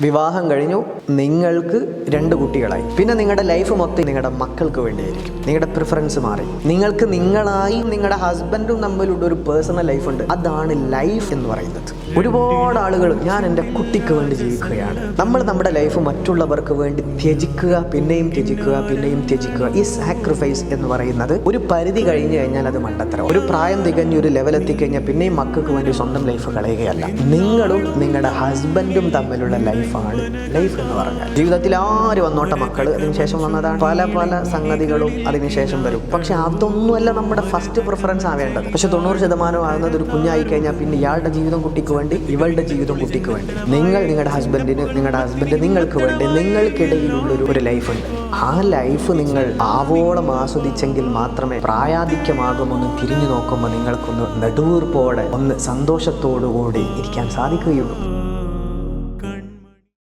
വിവാഹം കഴിഞ്ഞു, നിങ്ങൾക്ക് 2 കുട്ടികളായി. പിന്നെ നിങ്ങളുടെ ലൈഫ് മൊത്തം നിങ്ങളുടെ മക്കൾക്ക് വേണ്ടിയായിരിക്കും. നിങ്ങളുടെ പ്രിഫറൻസ് മാറി. നിങ്ങൾക്ക് നിങ്ങളായി നിങ്ങളുടെ ഹസ്ബൻഡും തമ്മിലുള്ള ഒരു പേഴ്സണൽ ലൈഫ് ഉണ്ട്. അതാണ് ലൈഫ് എന്ന് പറയുന്നത്. ഒരുപാട് ആളുകൾ ഞാൻ എൻ്റെ കുട്ടിക്ക് വേണ്ടി ജീവിക്കുകയാണ്. നമ്മൾ നമ്മുടെ ലൈഫ് മറ്റുള്ളവർക്ക് വേണ്ടി ത്യജിക്കുക, പിന്നെയും ത്യജിക്കുക, പിന്നെയും ത്യജിക്കുക. ഈ സാക്രിഫൈസ് എന്ന് പറയുന്നത് ഒരു പരിധി കഴിഞ്ഞു കഴിഞ്ഞാൽ അത് മണ്ടത്തരം. ഒരു പ്രായം തികഞ്ഞ് ഒരു ലെവൽ എത്തിക്കഴിഞ്ഞാൽ പിന്നെയും മക്കൾക്ക് വേണ്ടി സ്വന്തം ലൈഫ് കളയുകയല്ല. നിങ്ങളും നിങ്ങളുടെ ഹസ്ബൻഡും തമ്മിലുള്ള ലൈഫാണ് ലൈഫ് എന്ന് പറഞ്ഞാൽ. ജീവിതത്തിൽ ആര് വന്നോട്ടെ, മക്കൾ അതിനുശേഷം വന്നതാണ്. പല പല സംഗതികളും അതിനുശേഷം വരും. പക്ഷെ അതൊന്നുമല്ല നമ്മുടെ ഫസ്റ്റ് പ്രിഫറൻസ് ആവേണ്ടത്. പക്ഷെ 90% ആകുന്നത് ഒരു കുഞ്ഞായി കഴിഞ്ഞാൽ പിന്നെ ഇയാളുടെ ജീവിതം കുട്ടിക്ക് വേണ്ടി, ഇവളുടെ ജീവിതം കുട്ടിക്ക് വേണ്ടി. നിങ്ങൾ നിങ്ങളുടെ ഹസ്ബൻഡിന്, നിങ്ങളുടെ ഹസ്ബൻഡ് നിങ്ങൾക്ക് വേണ്ടി, നിങ്ങൾക്കിടയിലുള്ളൊരു ഒരു ലൈഫുണ്ട്. ആ ലൈഫ് നിങ്ങൾ ആവോളം ആസ്വദിച്ചെങ്കിൽ മാത്രമേ പ്രായാധിക്യമാകുമൊന്ന് തിരിഞ്ഞു നോക്കുമ്പോൾ നിങ്ങൾക്കൊന്ന് നെടുവീർപ്പോടെ ഒന്ന് സന്തോഷത്തോടു കൂടി ഇരിക്കാൻ സാധിക്കുകയുള്ളൂ.